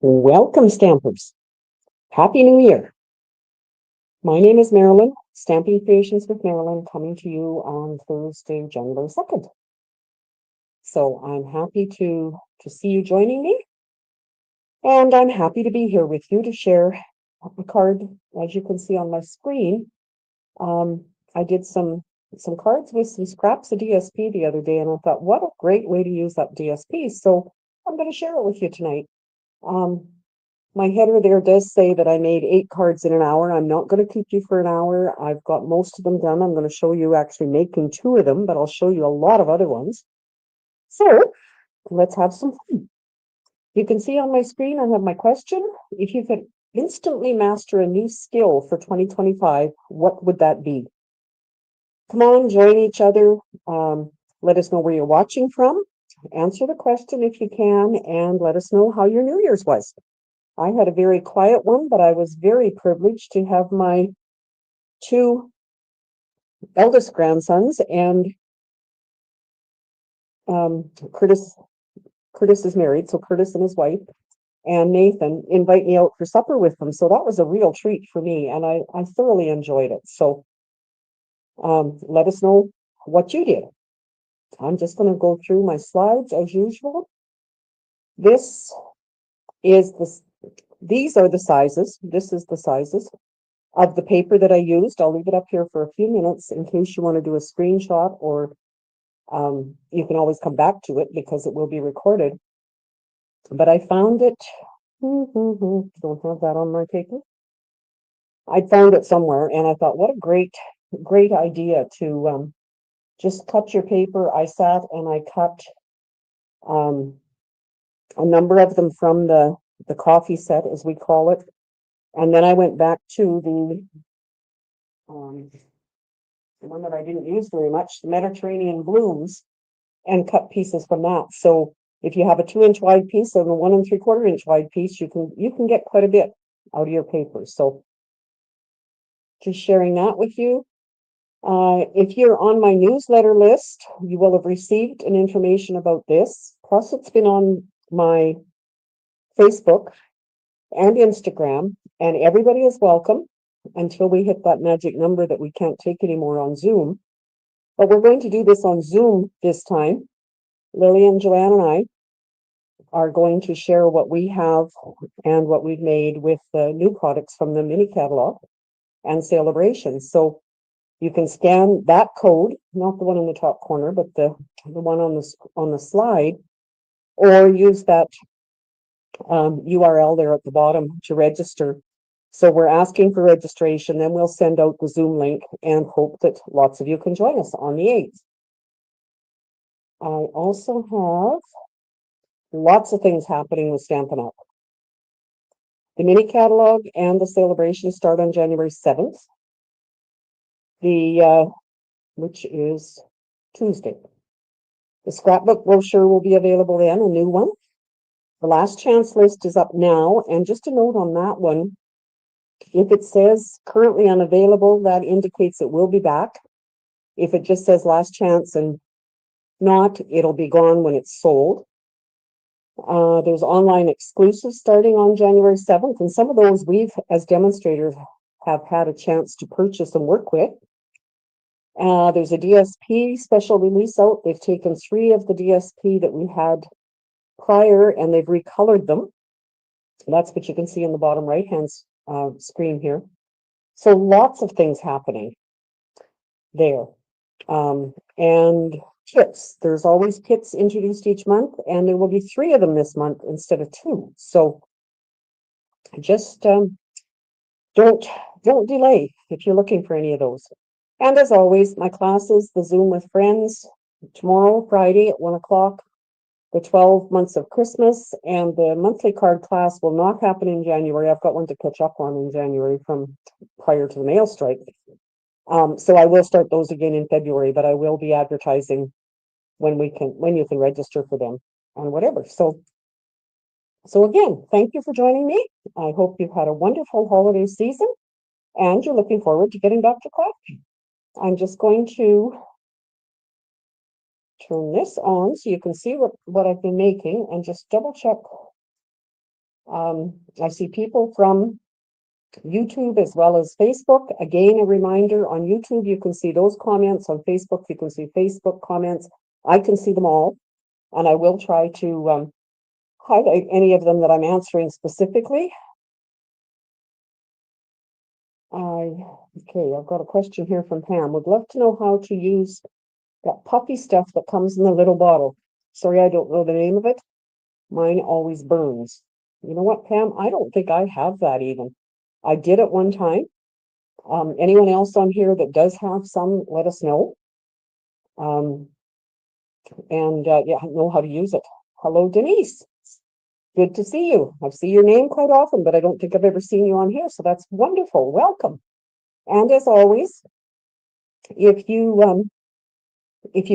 Welcome, Stampers. Happy New Year. My name is Marilyn, Stamping Creations with Marilyn, coming to you on Thursday, January 2nd. So I'm happy to see you joining me, and I'm happy to be here with you to share a card. As you can see on my screen, I did some cards with some scraps of DSP the other day, and I thought, what a great way to use up DSP. So I'm going to share it with you tonight. My header there does say that I made 8 cards in an hour. I'm not going to keep you for an hour. I've got most of them done. I'm going to show you actually making 2 of them, but I'll show you a lot of other ones. So let's have some fun. You can see on my screen, I have my question. If you could instantly master a new skill for 2025, what would that be? Come on, join each other. Let us know where you're watching from. Answer the question if you can, and let us know how your New Year's was. I had a very quiet one, but I was very privileged to have my 2 eldest grandsons and Curtis is married, so Curtis and his wife and Nathan invite me out for supper with them. So that was a real treat for me, and I thoroughly enjoyed it. So let us know what you did. I'm just going to go through my slides as usual. These are the sizes. This is the sizes of the paper that I used. I'll leave it up here for a few minutes in case you want to do a screenshot, or you can always come back to it because it will be recorded. But I found it, don't have that on my paper. I found it somewhere, and I thought, what a great idea to just cut your paper. I sat and I cut a number of them from the coffee set, as we call it. And then I went back to the one that I didn't use very much, the Mediterranean blooms, and cut pieces from that. So if you have a 2-inch wide piece and a 1 3/4-inch wide piece, you can get quite a bit out of your paper. So just sharing that with you. If you're on my newsletter list, you will have received an information about this. Plus, it's been on my Facebook and Instagram, and everybody is welcome until we hit that magic number that we can't take anymore on Zoom. But we're going to do this on Zoom this time. Lillian, Joanne, and I are going to share what we have and what we've made with the new products from the mini catalog and celebrations. So you can scan that code, not the one in the top corner, but the one on the slide, or use that URL there at the bottom to register. So we're asking for registration, then we'll send out the Zoom link and hope that lots of you can join us on the 8th. I also have lots of things happening with Stampin' Up. The mini catalog and the celebration start on January 7th, which is Tuesday. The scrapbook brochure will be available then, a new one. The last chance list is up now, and just a note on that one, if it says currently unavailable, that indicates it will be back. If it just says last chance and not, it'll be gone when it's sold. There's online exclusives starting on January 7th, and some of those we've, as demonstrators, have had a chance to purchase and work with. There's a DSP special release out. They've taken 3 of the DSP that we had prior and they've recolored them. That's what you can see in the bottom right hand screen here. So lots of things happening there. And kits. There's always kits introduced each month, and there will be 3 of them this month instead of 2. So just don't delay if you're looking for any of those. And as always, my classes, the Zoom with Friends, tomorrow, Friday at 1 o'clock, the 12 months of Christmas, and the monthly card class will not happen in January. I've got one to catch up on in January from prior to the mail strike. So I will start those again in February, but I will be advertising when you can register for them and whatever. So again, thank you for joining me. I hope you've had a wonderful holiday season and you're looking forward to getting back to crafting. I'm just going to turn this on so you can see what I've been making and just double check I see people from YouTube as well as Facebook. Again, a reminder, on YouTube, you can see those comments. On Facebook, you can see Facebook comments. I can see them all, and I will try to highlight any of them that I'm answering specifically. Okay, I've got a question here from Pam. Would love to know how to use that puffy stuff that comes in the little bottle. Sorry, I don't know the name of it. Mine always burns. You know what, Pam? I don't think I have that even. I did at one time. Anyone else on here that does have some, let us know. Yeah, know how to use it. Hello, Denise. Good to see you. I see your name quite often, but I don't think I've ever seen you on here, so that's wonderful. Welcome. And as always, if you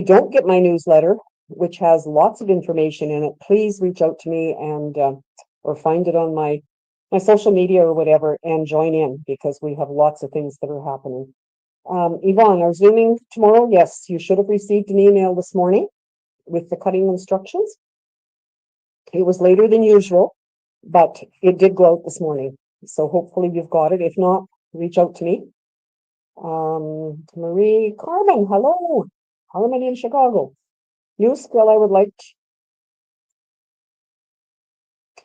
don't get my newsletter, which has lots of information in it, please reach out to me and or find it on my social media or whatever and join in, because we have lots of things that are happening. Yvonne, are Zooming tomorrow? Yes, you should have received an email this morning with the cutting instructions. It was later than usual, but it did go out this morning. So hopefully you've got it. If not, reach out to me. Marie Carmen, hello. Carmen in Chicago. New skill I would like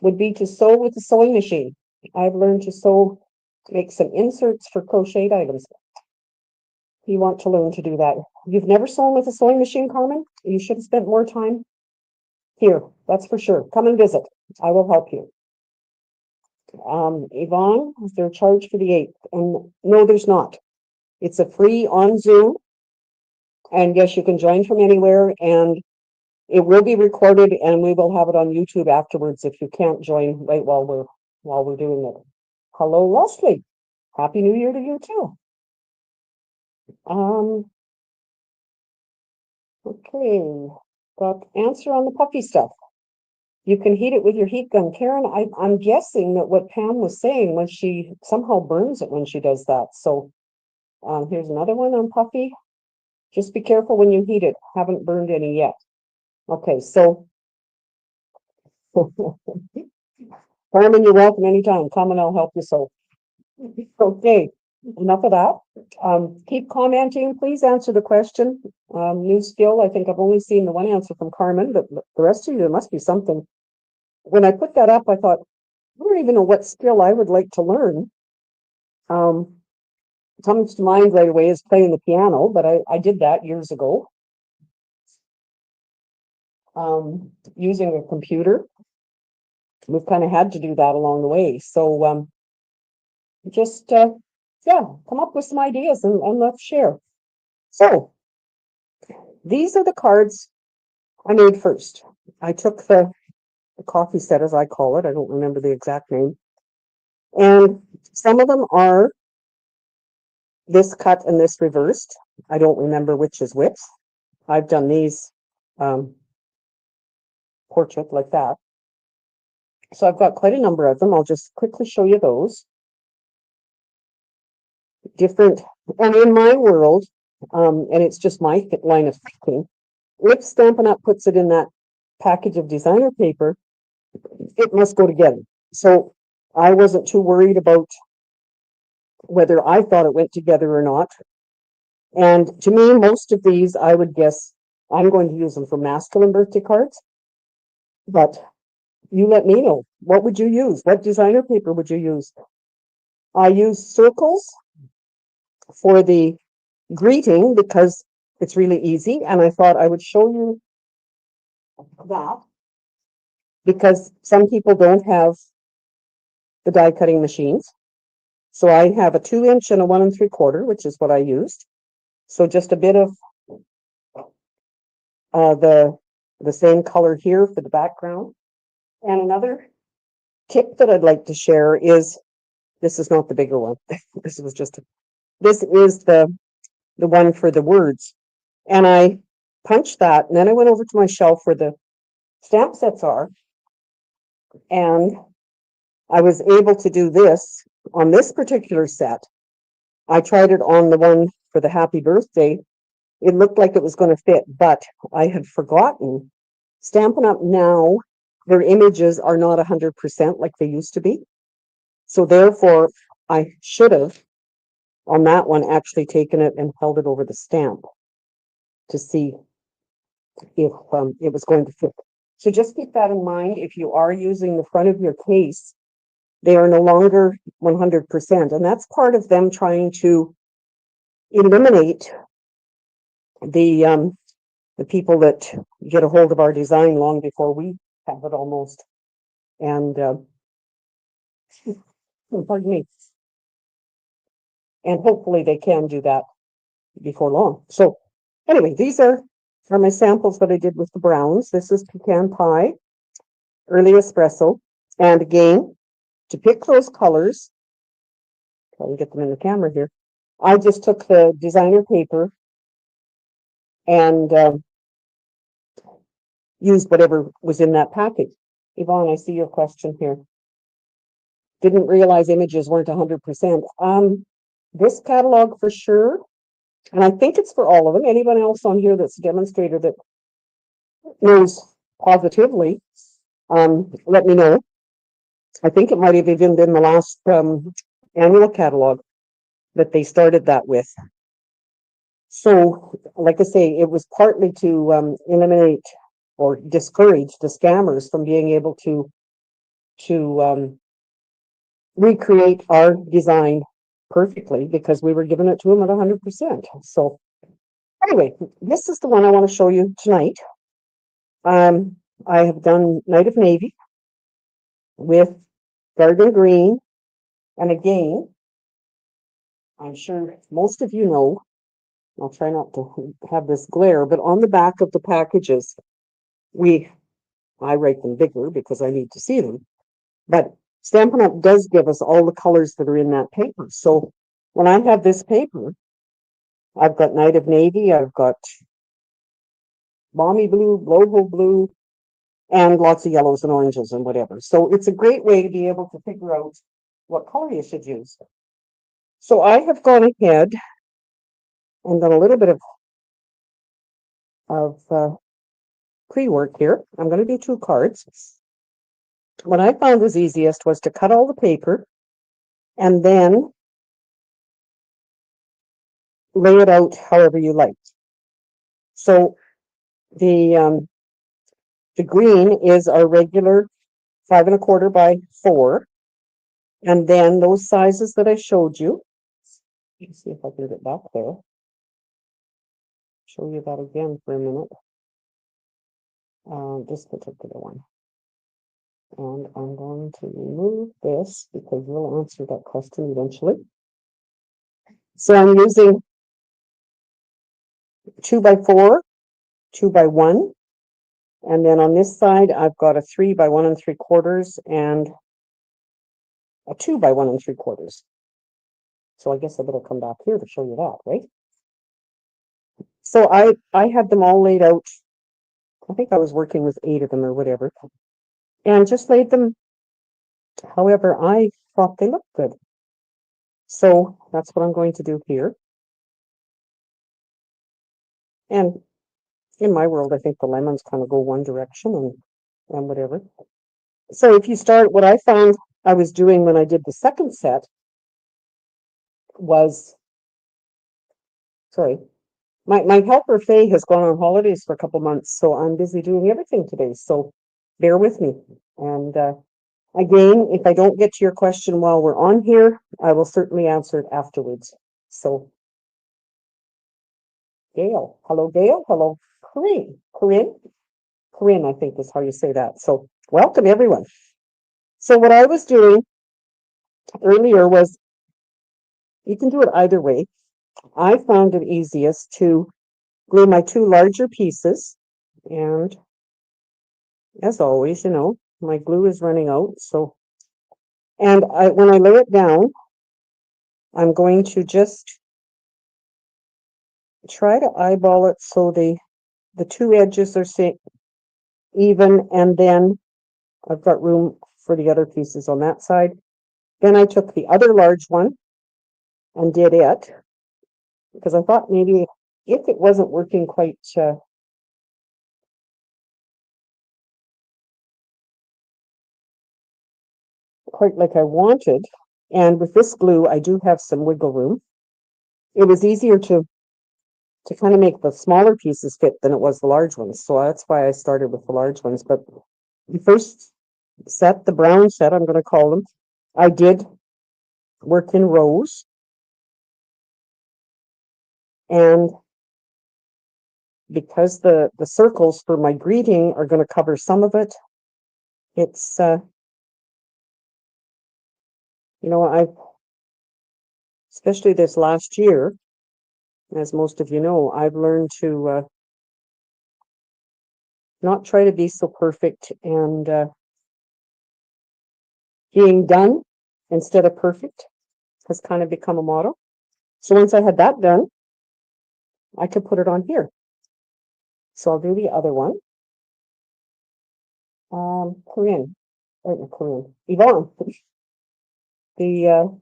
would be to sew with a sewing machine. I've learned to sew, make some inserts for crocheted items. You want to learn to do that. You've never sewn with a sewing machine, Carmen? You should have spent more time here, that's for sure. Come and visit. I will help you. Yvonne, is there a charge for the 8th? And no, there's not. It's a free on Zoom. And yes, you can join from anywhere, and it will be recorded, and we will have it on YouTube afterwards if you can't join right while we're doing it. Hello, Leslie. Happy New Year to you too. Okay, got answer on the puppy stuff. You can heat it with your heat gun. Karen, I'm guessing that what Pam was saying was she somehow burns it when she does that. So here's another one on puffy. Just be careful when you heat it. Haven't burned any yet. Okay, so Carmen, you're welcome anytime. Come and I'll help you sew. Okay, enough of that. Keep commenting. Please answer the question. New skill. I think I've only seen the one answer from Carmen, but the rest of you, there must be something. When I put that up, I thought, I don't even know what skill I would like to learn. Comes to mind right away is playing the piano, but I did that years ago. Using a computer. We've kind of had to do that along the way. So just yeah, come up with some ideas and let's share. So these are the cards I made first. I took the coffee set, as I call it. I don't remember the exact name. And some of them are this cut and this reversed. I don't remember which is which. I've done these portrait like that. So I've got quite a number of them. I'll just quickly show you those. Different, and in my world, and it's just my line of thinking, if Stampin' Up! Puts it in that package of designer paper, it must go together. So I wasn't too worried about whether I thought it went together or not. And to me, most of these, I would guess, I'm going to use them for masculine birthday cards. But you let me know. What would you use? What designer paper would you use? I use circles for the greeting because it's really easy. And I thought I would show you that because some people don't have the die cutting machines. So I have a 2-inch and a 1 3/4, which is what I used. So just a bit of the same color here for the background. And another tip that I'd like to share is, this is not the bigger one. This is the one for the words. And I punched that, and then I went over to my shelf where the stamp sets are, and I was able to do this on this particular set. I tried it on the one for the happy birthday. It looked like it was going to fit, but I had forgotten. Stampin' Up! Now their images are not 100% like they used to be. So therefore, I should have, on that one, actually taken it and held it over the stamp to see if it was going to fit. So just keep that in mind. If you are using the front of your case, they are no longer 100%. And that's part of them trying to eliminate the people that get a hold of our design long before we have it almost. And pardon me. And hopefully they can do that before long. So anyway, these are my samples that I did with the browns. This is pecan pie, early espresso. And again, to pick those colors, try and get them in the camera here, I just took the designer paper and used whatever was in that package. Yvonne, I see your question here. Didn't realize images weren't 100%. This catalog for sure, and I think it's for all of them. Anyone else on here that's a demonstrator that knows positively, let me know. I think it might have even been the last annual catalog that they started that with. So, like I say, it was partly to eliminate or discourage the scammers from being able to recreate our design perfectly, because we were giving it to them at 100%. So anyway, this is the one I want to show you tonight. I have done Night of Navy with Garden Green, and again, I'm sure most of you know, I'll try not to have this glare, but on the back of the packages, I write them bigger because I need to see them, but Stampin' Up! Does give us all the colors that are in that paper. So when I have this paper, I've got Night of Navy, I've got Balmy Blue, Logo Blue, and lots of yellows and oranges and whatever. So it's a great way to be able to figure out what color you should use. So I have gone ahead and done a little bit of pre-work here. I'm going to do 2 cards. What I found was easiest was to cut all the paper and then lay it out however you like. So the green is our regular 5 1/4 by 4, and then those sizes that I showed you. Let's see if I can get back there. Show you that again for a minute. This particular one. And I'm going to remove this because we'll answer that question eventually. So I'm using 2 by 4, 2 by 1. And then on this side, I've got a 3 by 1 3/4 and a 2 by 1 3/4. So I guess I better come back here to show you that, right? So I had them all laid out. I think I was working with 8 of them or whatever, and just laid them however I thought they looked good. So that's what I'm going to do here. And in my world, I think the lemons kind of go one direction and whatever. So if you start, what I found I was doing when I did the second set was, sorry, my helper Faye has gone on holidays for a couple months, so I'm busy doing everything today. So bear with me. And again, if I don't get to your question while we're on here, I will certainly answer it afterwards. So Gail, hello Gail, hello Corinne, I think is how you say that. So welcome everyone. So what I was doing earlier was, you can do it either way. I found it easiest to glue my 2 larger pieces, and as always, you know, my glue is running out. So, and when I lay it down, I'm going to just try to eyeball it so the 2 edges are even, and then I've got room for the other pieces on that side. Then I took the other large one and did it, because I thought maybe if it wasn't working quite quite like I wanted. And with this glue, I do have some wiggle room. It was easier to kind of make the smaller pieces fit than it was the large ones. So that's why I started with the large ones. But the first set, the brown set, I'm going to call them, I did work in rows. And because the circles for my greeting are going to cover some of it, it's, I've, especially this last year, as most of you know, I've learned to not try to be so perfect, and being done instead of perfect has kind of become a motto. So once I had that done, I could put it on here. So I'll do the other one. Korean, or not Korean, Yvonne. The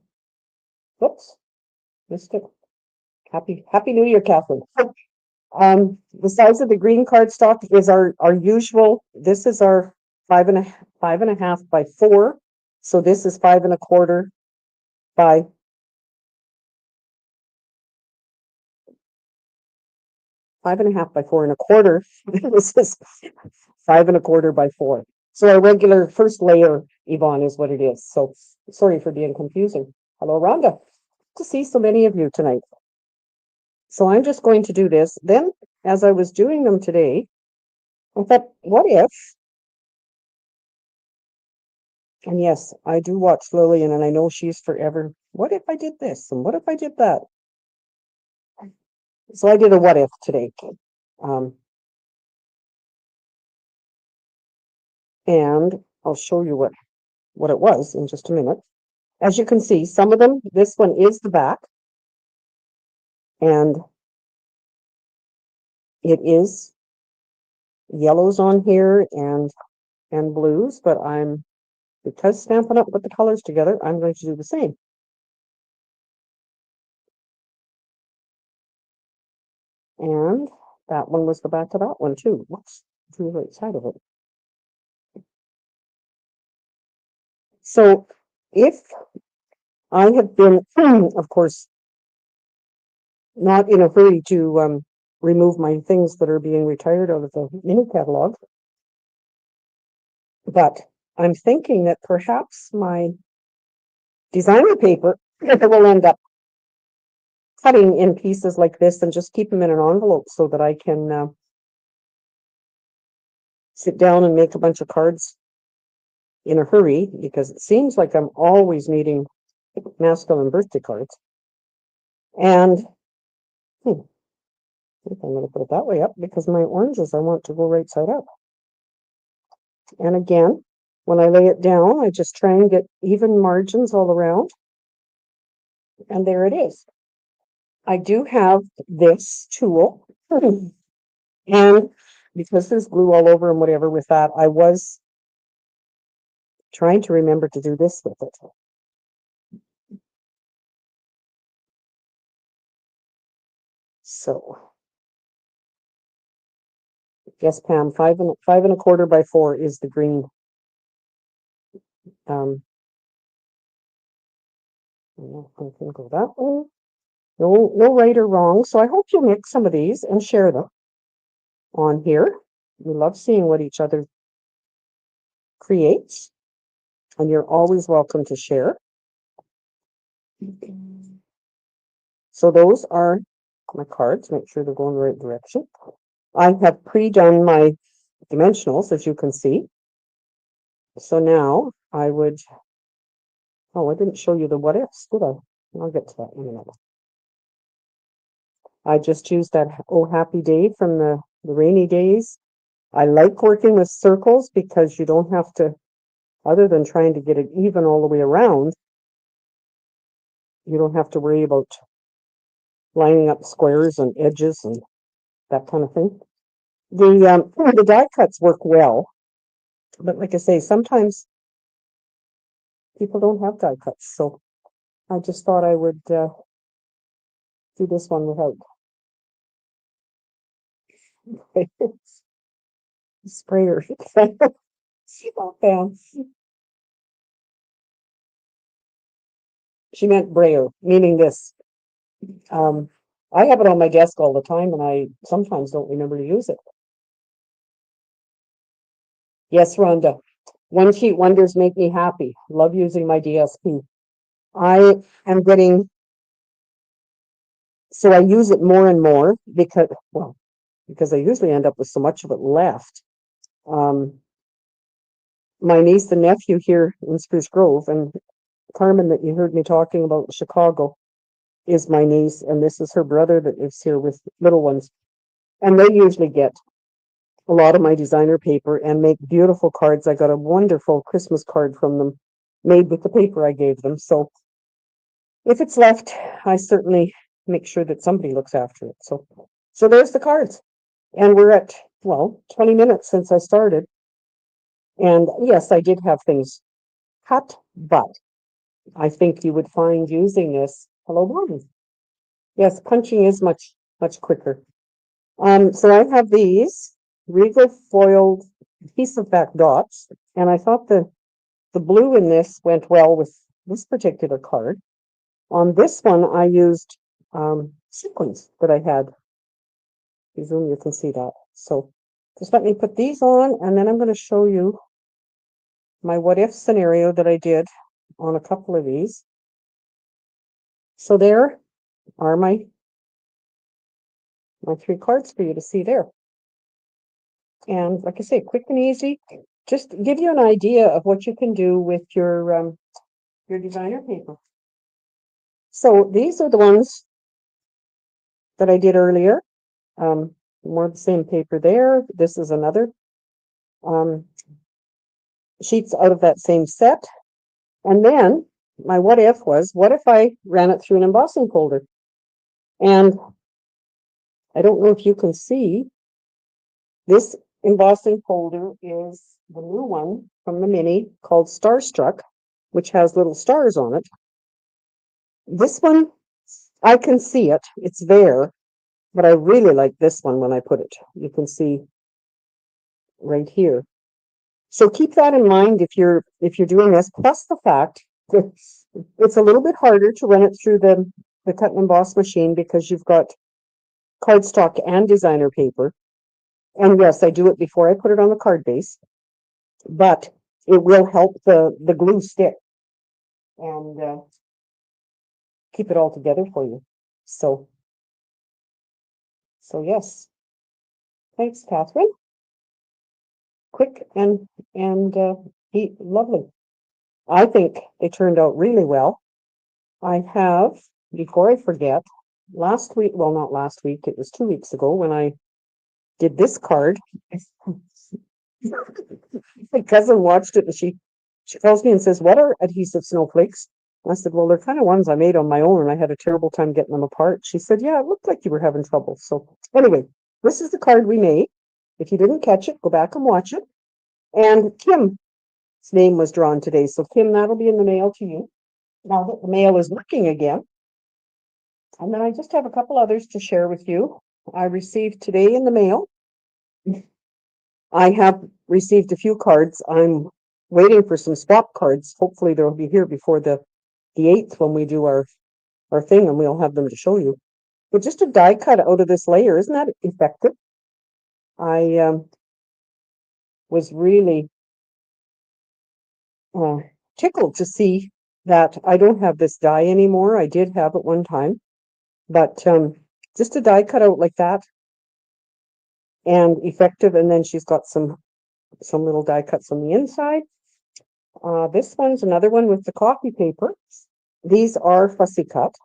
whoops, missed it. Happy New Year, Catherine. The size of the green cardstock is our usual. This is our 5.5 by 4. So this is 5.25 by 5.5 by 4.25. This is 5.25 by 4. So our regular first layer, Yvonne, is what it is. So sorry for being confusing. Hello, Rhonda. To see so many of you tonight. So I'm just going to do this. Then, as I was doing them today, I thought, what if? And yes, I do watch Lillian, and I know she's forever. What if I did this? And what if I did that? So I did a what if today. And I'll show you what it was in just a minute. As you can see, some of them, this one is the back, and it is yellows on here and blues, but because Stampin' Up put the colors together, I'm going to do the same. And that one was the back of that one too. Whoops, to the right side of it. So if I have been, of course, not in a hurry to remove my things that are being retired out of the mini catalog, but I'm thinking that perhaps my designer paper will end up cutting in pieces like this and just keep them in an envelope so that I can sit down and make a bunch of cards in a hurry, because it seems like I'm always needing masculine birthday cards. And I think I'm going to put it that way up, because my oranges I want to go right side up. And again, when I lay it down, I just try and get even margins all around. And there it is. I do have this tool. And because there's glue all over and whatever with that, I was trying to remember to do this with it. So, yes, Pam, 5.25 by 4 is the green. I'm going to go that way. No right or wrong. So I hope you'll make some of these and share them on here. We love seeing what each other creates, and you're always welcome to share. So those are my cards. Make sure they're going the right direction. I have pre-done my dimensionals, as you can see. So now I would, I didn't show you the what ifs, did I? I'll get to that in a minute. I just used that Oh Happy Day from the rainy days. I like working with circles because you don't have to, other than trying to get it even all the way around, you don't have to worry about lining up squares and edges and that kind of thing. The die cuts work well, but like I say, sometimes people don't have die cuts, so I just thought I would do this one without sprayer. Oh, She meant braille, meaning this. Um, I have it on my desk all the time, and I sometimes don't remember to use it. Yes, Rhonda. One sheet wonders make me happy. Love using my DSP. I am getting, so I use it more and more because, well, because I usually end up with so much of it left. My niece and nephew here in Spruce Grove, and Carmen that you heard me talking about in Chicago, is my niece, and this is her brother that lives here with little ones. And they usually get a lot of my designer paper and make beautiful cards. I got a wonderful Christmas card from them made with the paper I gave them. So if it's left, I certainly make sure that somebody looks after it. So there's the cards. And we're at, well, 20 minutes since I started. And yes, I did have things cut, but I think you would find using this. Hello, Bonnie. Yes, punching is much, much quicker. So I have these Regal foiled piece of back dots, and I thought the blue in this went well with this particular card. On this one, I used sequins that I had. Presume you can see that. So just let me put these on, and then I'm going to show you my what if scenario that I did on a couple of these. So there are my three cards for you to see there. And like I say, quick and easy. Just give you an idea of what you can do with your designer paper. So these are the ones that I did earlier. More of the same paper there. This is another sheets out of that same set. And then my what if was, what if I ran it through an embossing folder? And I don't know if you can see, this embossing folder is the new one from the mini called Starstruck, which has little stars on it. This one, I can see it. It's there, but I really like this one when I put it. You can see right here. So keep that in mind if you're doing this, plus the fact that it's a little bit harder to run it through the cut and emboss machine because you've got cardstock and designer paper. And yes, I do it before I put it on the card base, but it will help the glue stick and keep it all together for you. So yes. Thanks, Catherine. Quick and lovely. I think they turned out really well. I have, before I forget, last week, well, not last week, it was 2 weeks ago when I did this card. My cousin watched it and she calls me and says, "What are adhesive snowflakes?" I said, "Well, they're kind of ones I made on my own and I had a terrible time getting them apart." She said, "Yeah, it looked like you were having trouble." So anyway, this is the card we made. If you didn't catch it, go back and watch it. And Kim's name was drawn today. So Kim, that'll be in the mail to you now that the mail is working again. And then I just have a couple others to share with you. I received today in the mail. I have received a few cards. I'm waiting for some swap cards. Hopefully they'll be here before the 8th when we do our thing, and we'll have them to show you. But just a die cut out of this layer, isn't that effective? I was really tickled to see that I don't have this die anymore. I did have it one time, but just a die cut out like that and effective. And then she's got some little die cuts on the inside. This one's another one with the coffee paper. These are fussy cut,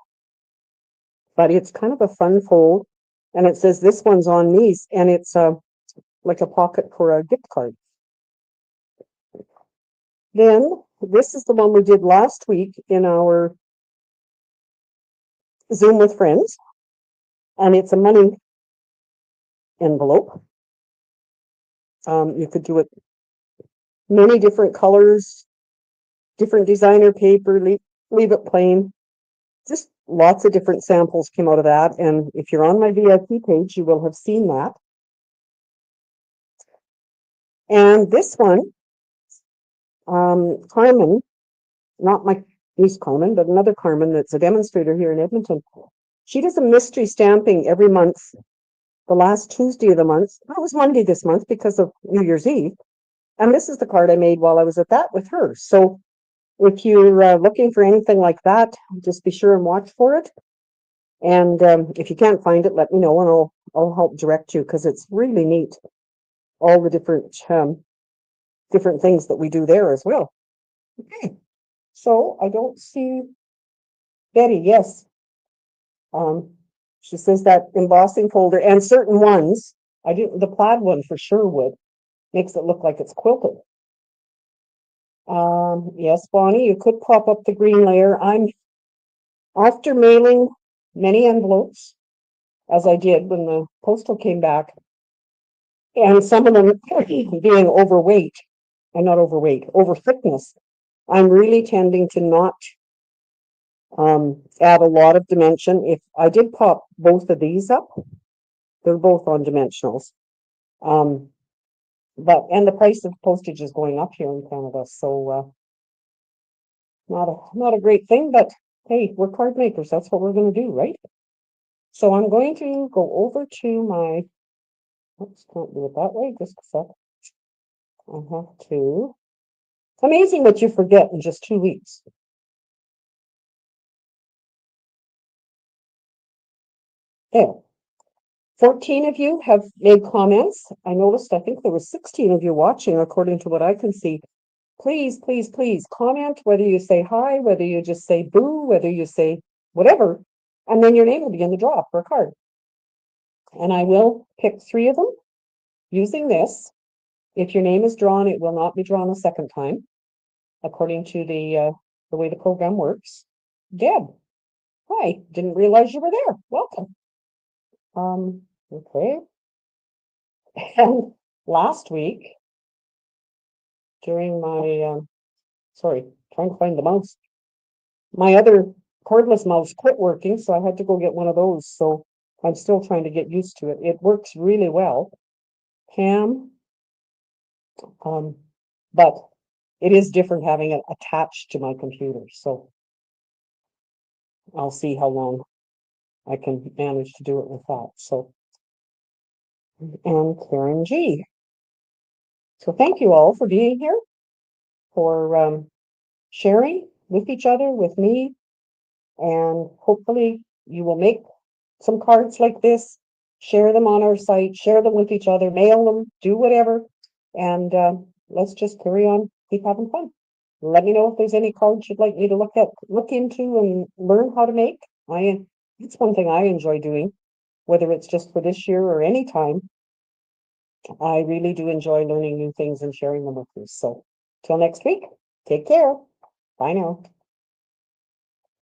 but it's kind of a fun fold. And it says this one's on these, and it's like a pocket for a gift card. Then this is the one we did last week in our Zoom with friends, and it's a money envelope. You could do it many different colors, different designer paper, leave it plain. Just lots of different samples came out of that. And if you're on my VIP page, you will have seen that. And this one, Carmen, not my East Carmen, but another Carmen that's a demonstrator here in Edmonton. She does a mystery stamping every month, the last Tuesday of the month. Well, it was Monday this month because of New Year's Eve. And this is the card I made while I was at that with her. So if you're looking for anything like that, just be sure and watch for it. And if you can't find it, let me know and I'll help direct you because it's really neat. All the different things that we do there as well. Okay. So I don't see Betty. Yes. She says that embossing folder and certain ones, the plaid one for sure would. Makes it look like it's quilted. Yes, Bonnie, you could pop up the green layer. I'm after mailing many envelopes, as I did when the postal came back, and some of them being overweight, and not overweight, over thickness. I'm really tending to not add a lot of dimension. If I did pop both of these up, they're both on dimensionals. And the price of postage is going up here in Canada, so not a great thing, but hey, we're card makers. That's what we're going to do, right? So I'm going to go over to my, oops, can't do it that way, just a sec. I have to, it's amazing what you forget in just 2 weeks. There. 14 of you have made comments. I noticed, I think there were 16 of you watching, according to what I can see. Please, please, please comment, whether you say hi, whether you just say boo, whether you say whatever, and then your name will be in the draw for a card. And I will pick 3 of them using this. If your name is drawn, it will not be drawn a second time, according to the way the program works. Deb, hi, didn't realize you were there. Welcome. Okay. And last week, during my, sorry, trying to find the mouse. My other cordless mouse quit working, so I had to go get one of those. So I'm still trying to get used to it. It works really well. Pam, but it is different having it attached to my computer. So I'll see how long I can manage to do it with that. So, and Karen G. So thank you all for being here, for sharing with each other, with me, and hopefully you will make some cards like this, share them on our site, share them with each other, mail them, do whatever, and let's just carry on, keep having fun. Let me know if there's any cards you'd like me to look into and learn how to make. It's one thing I enjoy doing, whether it's just for this year or any time. I really do enjoy learning new things and sharing them with you. So till next week, take care. Bye now.